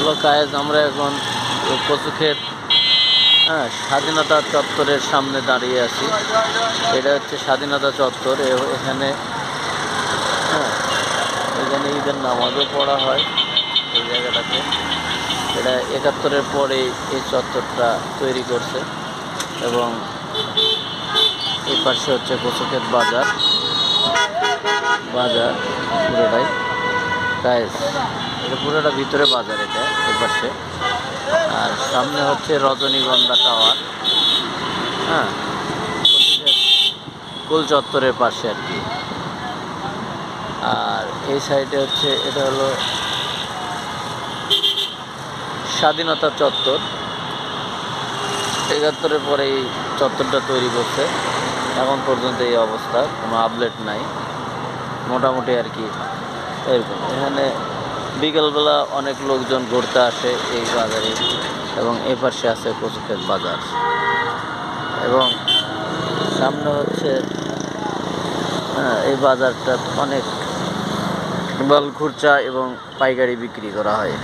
হলো কায়েজ। আমরা এখন কচুক্ষেত স্বাধীনতা চত্বরের সামনে দাঁড়িয়ে আছি। এটা হচ্ছে স্বাধীনতা চত্বর। এখানে এখানে ঈদের নামাজও পড়া হয় এই জায়গাটাতে। এটা ৭১-এর পরে এই চত্বরটা তৈরি করছে এবং এই পাশে হচ্ছে কচুক্ষেত বাজার পুরোটাই কায়েজ। এটা পুরোটা ভিতরে বাজার, এটা এই পাশে। আর সামনে হচ্ছে রজনীগন্ধা টাওয়ার, গোল চত্বরের পাশে আর কি। আর এই সাইডে হচ্ছে এটা হলো স্বাধীনতা চত্বর। ৭১-এর পরে এই চত্বরটা তৈরি করছে। এখন পর্যন্ত এই অবস্থা, কোনো আপডেট নাই মোটামুটি আর কি এরকম। এখানে বিকেলবেলা অনেক লোকজন ঘুরতে আসে এই বাজারে এবং এ পাশে আছে কচুক্ষেত বাজার এবং সামনে হচ্ছে এই বাজারটা অনেক মাল খুচরা এবং পাইকারি বিক্রি করা হয়।